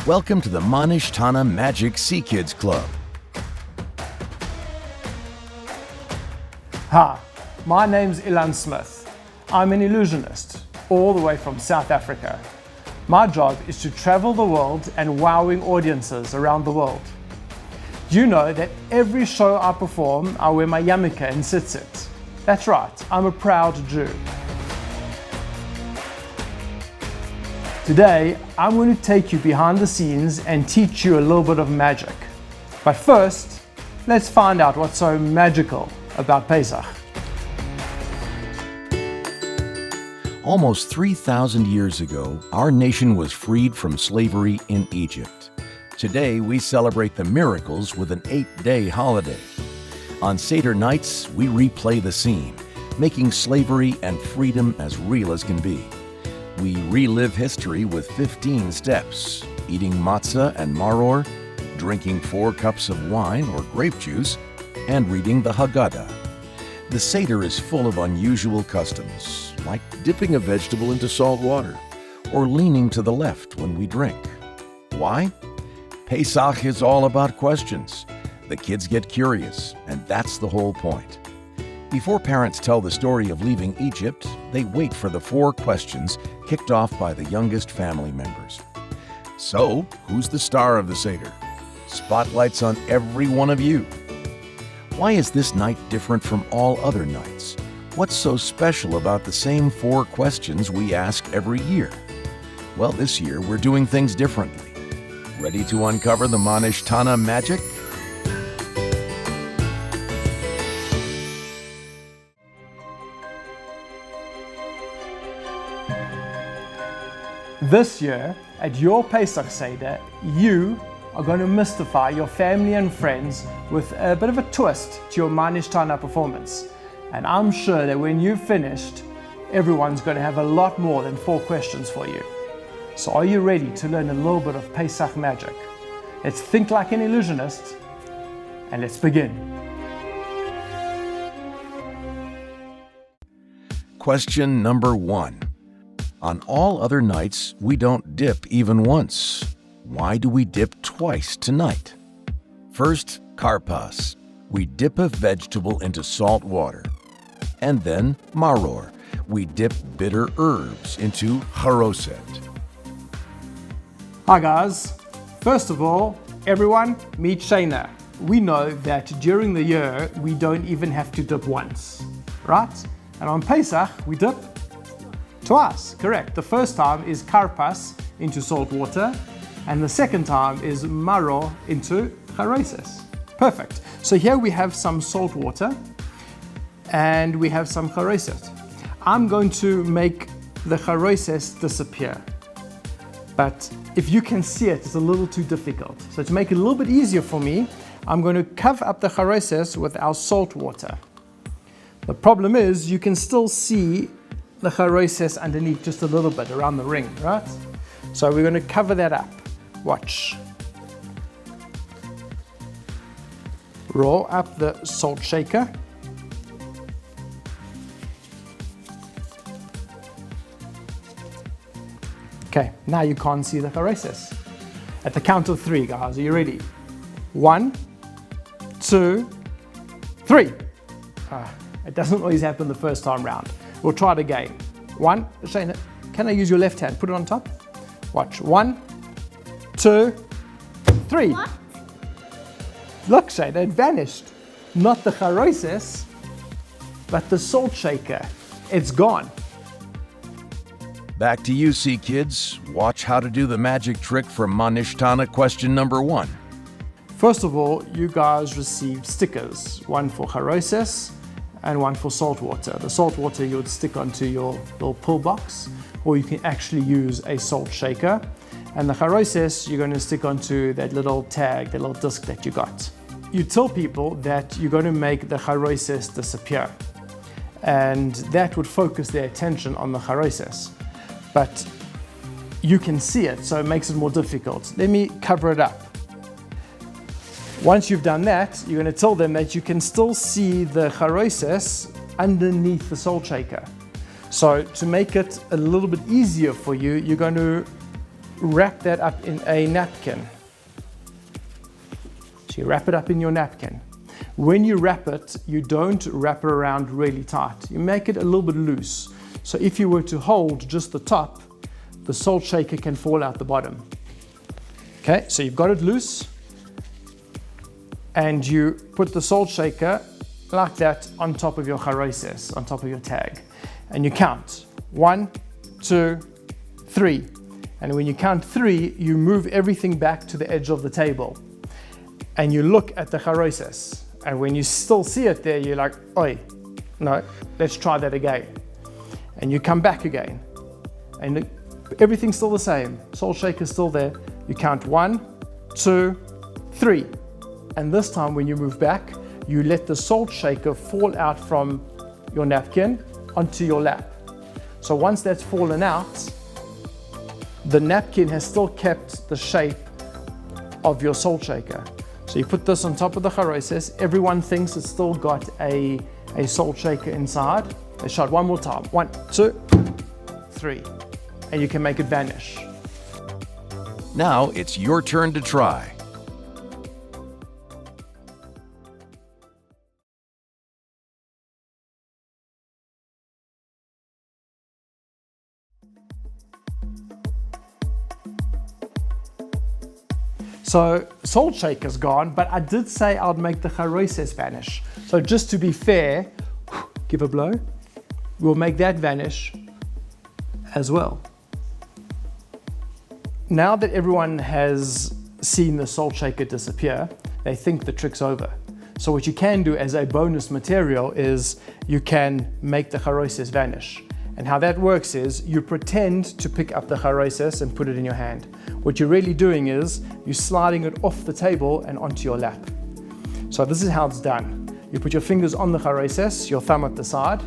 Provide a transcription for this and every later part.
Welcome to the Nishtana Magic Ckids Club. Hi, my name's Ilan Smith. I'm an illusionist, all the way from South Africa. My job is to travel the world and wowing audiences around the world. Do you know that every show I perform, I wear my yarmulke and tzitzit? That's right, I'm a proud Jew. Today, I'm going to take you behind the scenes and teach you a little bit of magic. But first, let's find out what's so magical about Pesach. Almost 3,000 years ago, our nation was freed from slavery in Egypt. Today, we celebrate the miracles with an 8-day holiday. On Seder nights, we replay the scene, making slavery and freedom as real as can be. We relive history with 15 steps, eating matzah and maror, drinking 4 cups of wine or grape juice, and reading the Haggadah. The Seder is full of unusual customs, like dipping a vegetable into salt water or leaning to the left when we drink. Why? Pesach is all about questions. The kids get curious, and that's the whole point. Before parents tell the story of leaving Egypt, they wait for the 4 questions kicked off by the youngest family members. So, who's the star of the Seder? Spotlights on every one of you. Why is this night different from all other nights? What's so special about the same 4 questions we ask every year? Well, this year we're doing things differently. Ready to uncover the Nishtana magic? This year, at your Pesach Seder, you are going to mystify your family and friends with a bit of a twist to your Nishtana performance. And I'm sure that when you've finished, everyone's going to have a lot more than 4 questions for you. So are you ready to learn a little bit of Pesach magic? Let's think like an illusionist, and let's begin. Question number 1. On all other nights, we don't dip even once. Why do we dip twice tonight? First, karpas. We dip a vegetable into salt water. And then maror. We dip bitter herbs into haroset. Hi guys. First of all, everyone, meet Shayna. We know that during the year, we don't even have to dip once, right? And on Pesach, we dip twice, correct. The first time is karpas into salt water, and the second time is maror into charoset. Perfect. So here we have some salt water, and we have some charoset. I'm going to make the charoset disappear, but if you can see it, it's a little too difficult. So to make it a little bit easier for me, I'm going to cover up the charoset with our salt water. The problem is you can still see the charoset underneath just a little bit around the ring, right? So we're going to cover that up. Watch. Roll up the salt shaker. Okay, now you can't see the charoset. At the count of 3, guys, are you ready? 1, 2, 3. It doesn't always happen the first time round. We'll try it again. 1, Shayna, can I use your left hand? Put it on top. Watch. 1, 2, 3. What? Look, Shayna, it vanished. Not the charoset, but the salt shaker. It's gone. Back to you, Ckids. Watch how to do the magic trick for Nishtana question number 1. First of all, you guys received stickers. 1 for charoset and 1 for salt water. The salt water you would stick onto your little pill box, or you can actually use a salt shaker. And the charoset you're going to stick onto that little tag, that little disc that you got. You tell people that you're going to make the charoset disappear, and that would focus their attention on the charoset. But you can see it, so it makes it more difficult. Let me cover it up. Once you've done that, you're going to tell them that you can still see the charoset underneath the salt shaker. So to make it a little bit easier for you, you're going to wrap that up in a napkin. So you wrap it up in your napkin. When you wrap it, you don't wrap it around really tight. You make it a little bit loose. So if you were to hold just the top, the salt shaker can fall out the bottom. Okay, so you've got it loose, and you put the salt shaker like that on top of your charoises, on top of your tag. And you count 1, 2, 3. And when you count 3, you move everything back to the edge of the table. And you look at the charoises. And when you still see it there, you're like, oi, no, let's try that again. And you come back again. And everything's still the same. Salt shaker's still there. You count 1, 2, 3. And this time when you move back, you let the salt shaker fall out from your napkin onto your lap. So once that's fallen out, the napkin has still kept the shape of your salt shaker. So you put this on top of the charoises. Everyone thinks it's still got a salt shaker inside. Let's try it one more time. 1, 2, 3. And you can make it vanish. Now it's your turn to try. So salt shaker's gone, but I did say I'd make the charoises vanish. So just to be fair, give a blow. We'll make that vanish as well. Now that everyone has seen the salt shaker disappear, they think the trick's over. So what you can do as a bonus material is you can make the charoises vanish. And how that works is you pretend to pick up the charoises and put it in your hand. What you're really doing is you're sliding it off the table and onto your lap. So this is how it's done. You put your fingers on the charoises, your thumb at the side,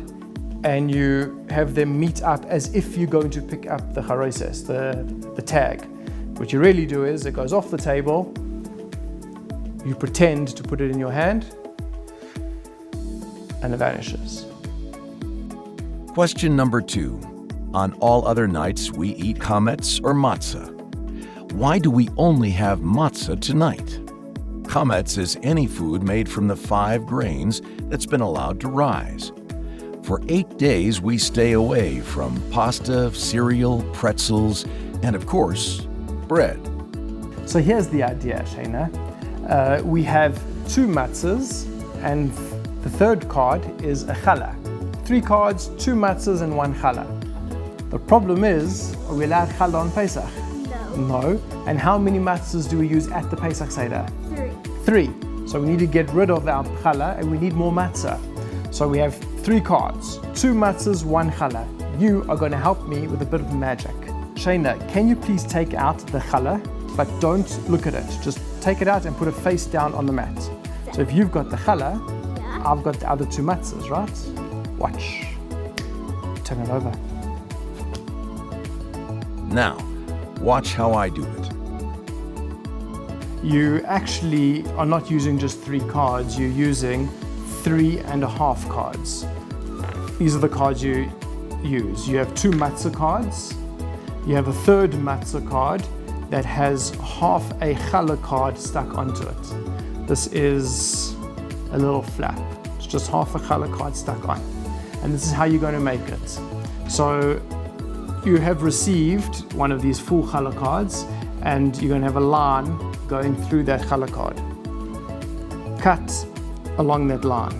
and you have them meet up as if you're going to pick up the charoises, the tag. What you really do is it goes off the table, you pretend to put it in your hand, and it vanishes. Question number 2. On all other nights, we eat chametz or matzah. Why do we only have matzah tonight? Chametz is any food made from the 5 grains that's been allowed to rise. For 8 days, we stay away from pasta, cereal, pretzels, and of course, bread. So here's the idea, Shayna. We have 2 matzahs, and the third card is a challah. 3 cards, 2 matzahs, and 1 challah. The problem is, are we allowed challah on Pesach? No. And how many matzahs do we use at the Pesach Seder? 3. So we need to get rid of our challah and we need more matzah. So we have 3 cards, 2 matzahs, 1 challah. You are going to help me with a bit of magic. Shayna, can you please take out the challah, but don't look at it. Just take it out and put it face down on the mat. So if you've got the challah, I've got the other 2 matzahs, right? Watch. Turn it over. Now, watch how I do it. You actually are not using just 3 cards, you're using 3.5 cards. These are the cards you use. You have 2 matzah cards, you have a third matzah card that has half a challah card stuck onto it. This is a little flap. It's just half a challah card stuck on. And this is how you're going to make it. So you have received one of these full challah cards, and you're going to have a line going through that challah card. Cut along that line.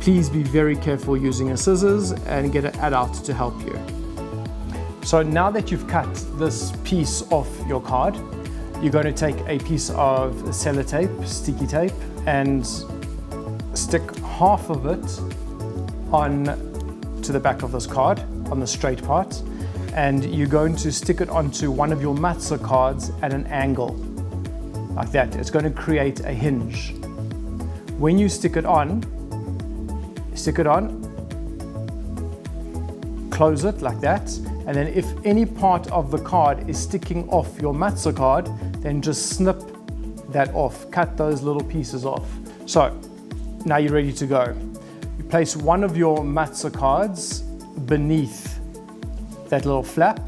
Please be very careful using a scissors and get an adult to help you. So now that you've cut this piece off your card, you're going to take a piece of sellotape, sticky tape, and stick half of it on to the back of this card, on the straight part, and you're going to stick it onto one of your matzah cards at an angle, like that. It's going to create a hinge. When you stick it on, close it like that, and then if any part of the card is sticking off your matzah card, then just snip that off, cut those little pieces off. So now you're ready to go. Place one of your matzah cards beneath that little flap,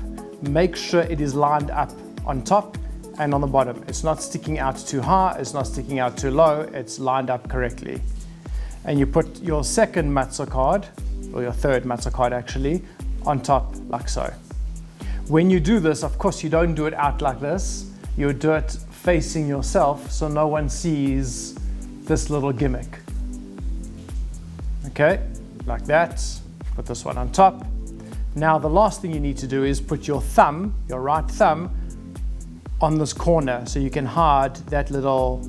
make sure it is lined up on top and on the bottom. It's not sticking out too high, it's not sticking out too low, it's lined up correctly. And you put your second matzah card, or your third matzah card actually, on top like so. When you do this, of course, you don't do it out like this. You do it facing yourself so no one sees this little gimmick. Okay, like that. Put this one on top. Now the last thing you need to do is put your thumb, your right thumb, on this corner so you can hide that little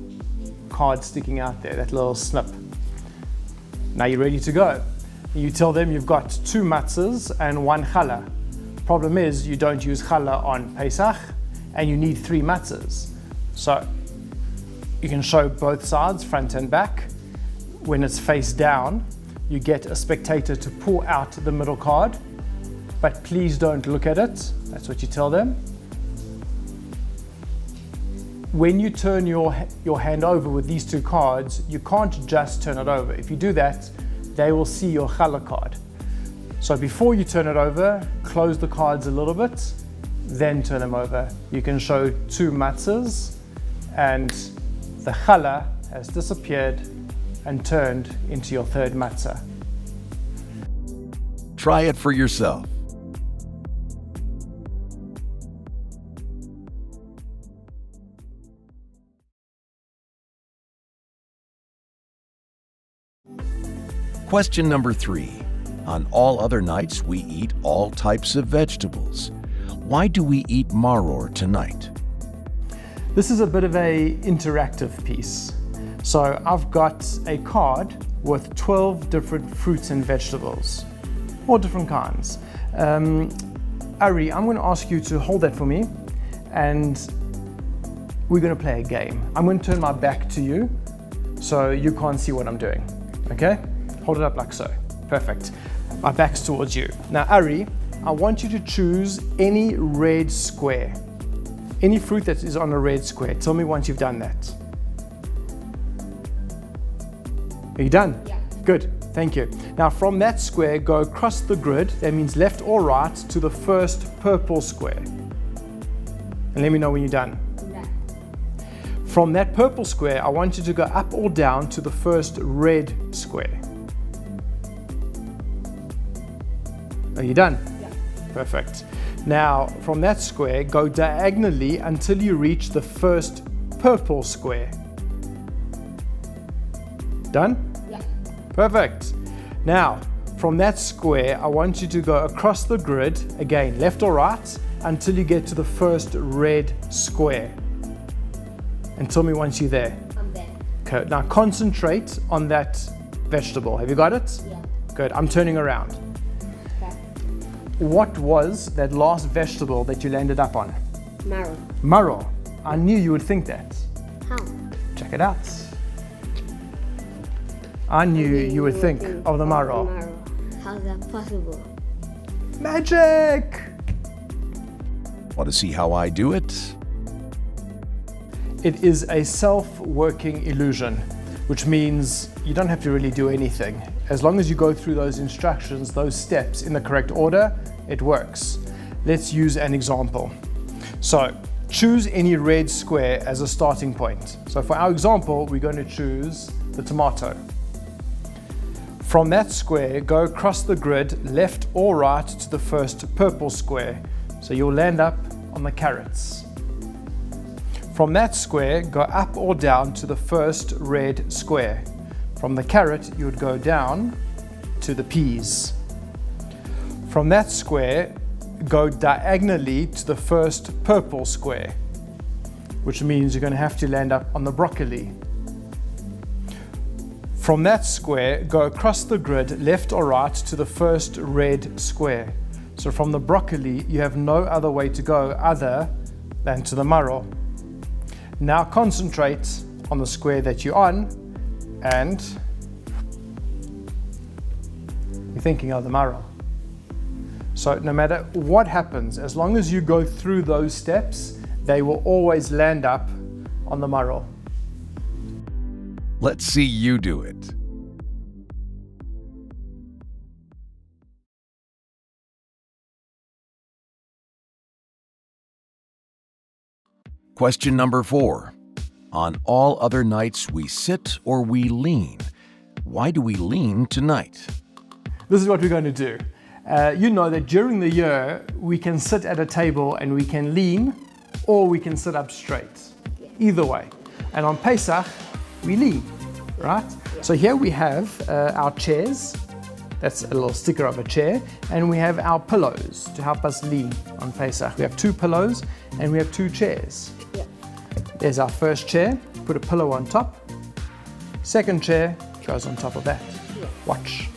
card sticking out there, that little snip. Now you're ready to go. You tell them you've got 2 matzahs and 1 challah. Problem is you don't use challah on Pesach and you need 3 matzahs. So you can show both sides, front and back. When it's face down, you get a spectator to pull out the middle card, but please don't look at it. That's what you tell them. When you turn your hand over with these 2 cards, you can't just turn it over. If you do that, they will see your challah card. So before you turn it over, close the cards a little bit, then turn them over. You can show 2 matzahs and the challah has disappeared and turned into your 3rd matzah. Try it for yourself. Question number 3. On all other nights, we eat all types of vegetables. Why do we eat maror tonight? This is a bit of an interactive piece. So I've got a card with 12 different fruits and vegetables, all different kinds. Ari, I'm going to ask you to hold that for me and we're going to play a game. I'm going to turn my back to you so you can't see what I'm doing, okay? Hold it up like so. Perfect. My back's towards you. Now, Ari, I want you to choose any red square. Any fruit that is on a red square. Tell me once you've done that. Are you done? Yeah. Good, thank you. Now from that square, go across the grid, that means left or right, to the first purple square. And let me know when you're done. Yeah. From that purple square, I want you to go up or down to the first red square. Are you done? Yeah. Perfect. Now, from that square, go diagonally until you reach the first purple square. Done? Yeah. Perfect. Now, from that square, I want you to go across the grid, again, left or right, until you get to the first red square. And tell me once you're there. I'm there. Okay, now concentrate on that vegetable. Have you got it? Yeah. Good, I'm turning around. Okay. What was that last vegetable that you landed up on? Marrow. Marrow. I knew you would think that. How? Check it out. I knew you would think of the marrow. How's that possible? Magic! Want to see how I do it? It is a self-working illusion, which means you don't have to really do anything. As long as you go through those instructions, those steps in the correct order, it works. Let's use an example. So choose any red square as a starting point. So for our example, we're going to choose the tomato. From that square, go across the grid, left or right, to the first purple square. So you'll land up on the carrots. From that square, go up or down to the first red square. From the carrot, you would go down to the peas. From that square, go diagonally to the first purple square, which means you're going to have to land up on the broccoli. From that square, go across the grid, left or right, to the first red square. So from the broccoli, you have no other way to go other than to the marrow. Now concentrate on the square that you're on and you're thinking of the marrow. So no matter what happens, as long as you go through those steps, they will always land up on the marrow. Let's see you do it. Question number 4. On all other nights we sit or we lean. Why do we lean tonight? This is what we're going to do. You know that during the year, we can sit at a table and we can lean, or we can sit up straight. Either way. And on Pesach, we lean, right? So here we have our chairs. That's a little sticker of a chair. And we have our pillows to help us lean on Pesach. We have 2 pillows and we have 2 chairs. There's our first chair. Put a pillow on top. Second chair goes on top of that. Watch.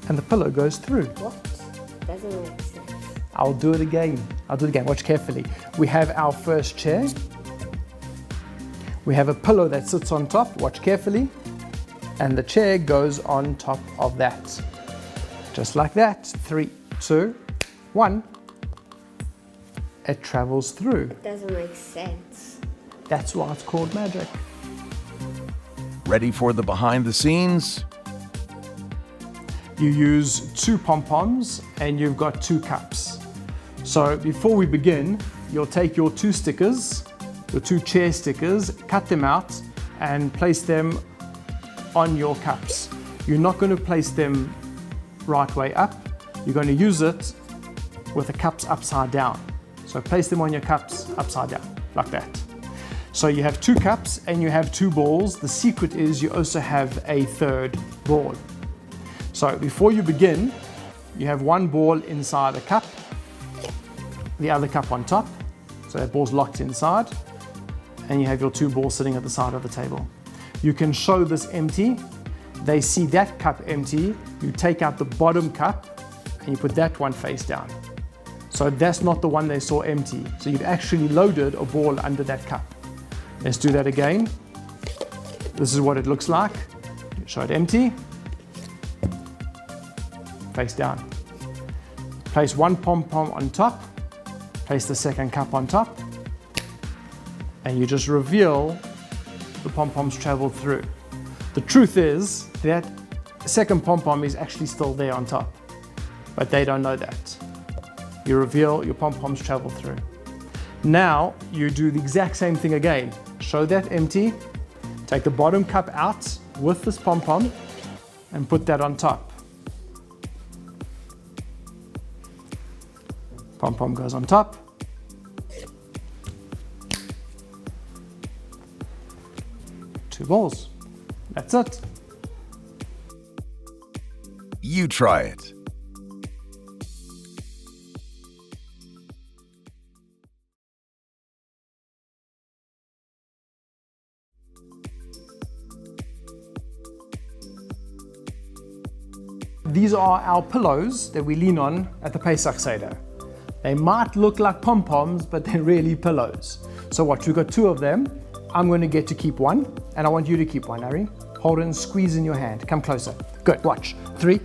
And the pillow goes through. What? Doesn't make sense. I'll do it again. Watch carefully. We have our first chair. We have a pillow that sits on top. Watch carefully. And the chair goes on top of that. Just like that. 3, 2, 1. It travels through. It doesn't make sense. That's why it's called magic. Ready for the behind the scenes? You use 2 pom-poms and you've got 2 cups. So before we begin, you'll take your 2 stickers, your 2 chair stickers, cut them out and place them on your cups. You're not going to place them right way up. You're going to use it with the cups upside down. So place them on your cups upside down, like that. So you have 2 cups and you have 2 balls. The secret is you also have a 3rd ball. So before you begin, you have 1 ball inside a cup, the other cup on top. So that ball's locked inside. And you have your 2 balls sitting at the side of the table. You can show this empty. They see that cup empty. You take out the bottom cup and you put that one face down. So that's not the one they saw empty. So you've actually loaded a ball under that cup. Let's do that again. This is what it looks like. Show it empty. Face down. Place 1 pom-pom on top. Place the second cup on top. And you just reveal the pom-poms travel through. The truth is that second pom-pom is actually still there on top, but they don't know that. You reveal your pom-poms travel through. Now you do the exact same thing again. Show that empty. Take the bottom cup out with this pom-pom and put that on top. Pom-pom goes on top. Two balls. That's it. You try it. These are our pillows that we lean on at the Pesach Seder. They might look like pom-poms, but they're really pillows. So watch, we've got 2 of them. I'm going to get to keep 1, and I want you to keep 1, Ari. Hold it and squeeze in your hand. Come closer. Good, watch. 3,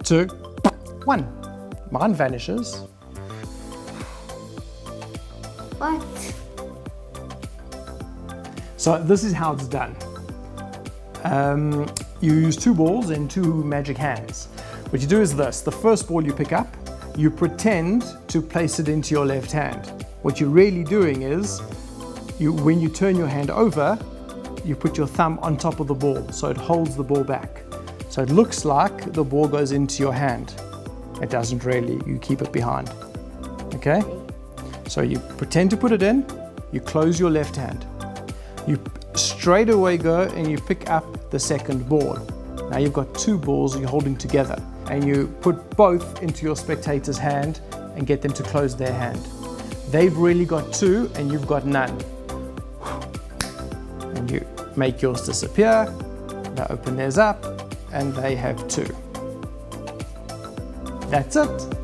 2, 1. Mine vanishes. What? So this is how it's done. You use 2 balls and 2 magic hands. What you do is this. The first ball you pick up, you pretend to place it into your left hand. What you're really doing is, when you turn your hand over, you put your thumb on top of the ball, so it holds the ball back. So it looks like the ball goes into your hand. It doesn't really, you keep it behind. Okay? So you pretend to put it in, you close your left hand. You straight away go and you pick up the second ball. Now you've got 2 balls you're holding together, and you put both into your spectator's hand and get them to close their hand. They've really got 2 and you've got none. And you make yours disappear, they open theirs up, and they have 2. That's it.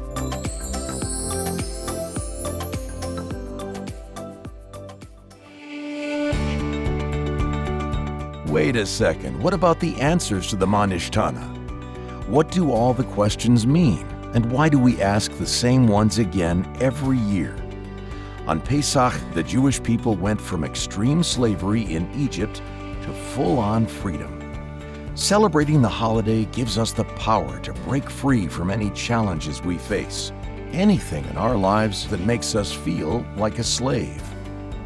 Wait a second, what about the answers to the Nishtana? What do all the questions mean? And why do we ask the same ones again every year? On Pesach, the Jewish people went from extreme slavery in Egypt to full-on freedom. Celebrating the holiday gives us the power to break free from any challenges we face, anything in our lives that makes us feel like a slave.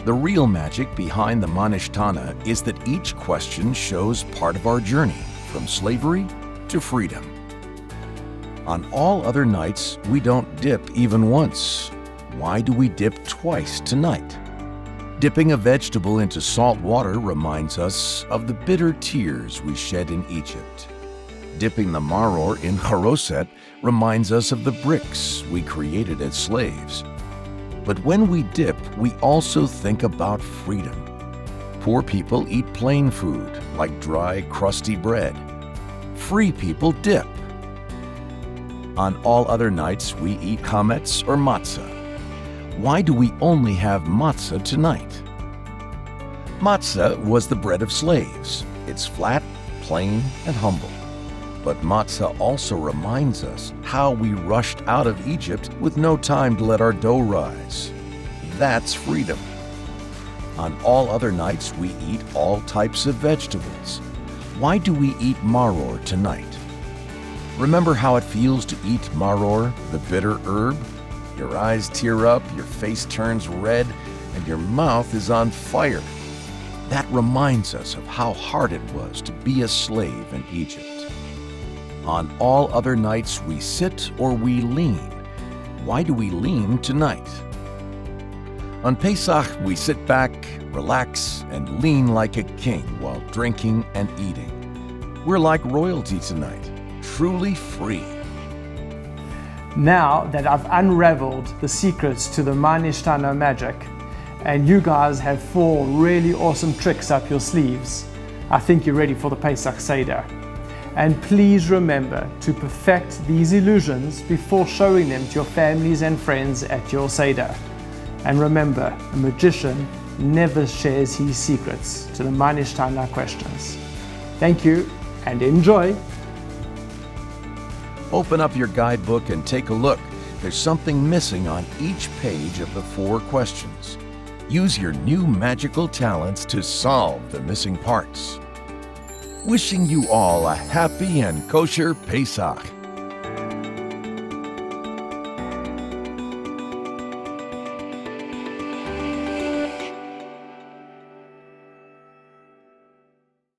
The real magic behind the Nishtana is that each question shows part of our journey from slavery to freedom. On all other nights, we don't dip even once. Why do we dip twice tonight? Dipping a vegetable into salt water reminds us of the bitter tears we shed in Egypt. Dipping the maror in charoset reminds us of the bricks we created as slaves. But when we dip, we also think about freedom. Poor people eat plain food, like dry, crusty bread. Free people dip. On all other nights, we eat chametz or matzah. Why do we only have matzah tonight? Matzah was the bread of slaves. It's flat, plain, and humble. But matzah also reminds us how we rushed out of Egypt with no time to let our dough rise. That's freedom. On all other nights, we eat all types of vegetables. Why do we eat maror tonight? Remember how it feels to eat maror, the bitter herb? Your eyes tear up, your face turns red, and your mouth is on fire. That reminds us of how hard it was to be a slave in Egypt. On all other nights, we sit or we lean. Why do we lean tonight? On Pesach, we sit back, relax, and lean like a king while drinking and eating. We're like royalty tonight, truly free. Now that I've unraveled the secrets to the Nishtana magic, and you guys have 4 really awesome tricks up your sleeves, I think you're ready for the Pesach Seder. And please remember to perfect these illusions before showing them to your families and friends at your Seder. And remember, a magician never shares his secrets to the Nishtana questions. Thank you and enjoy! Open up your guidebook and take a look. There's something missing on each page of the 4 questions. Use your new magical talents to solve the missing parts. Wishing you all a happy and kosher Pesach.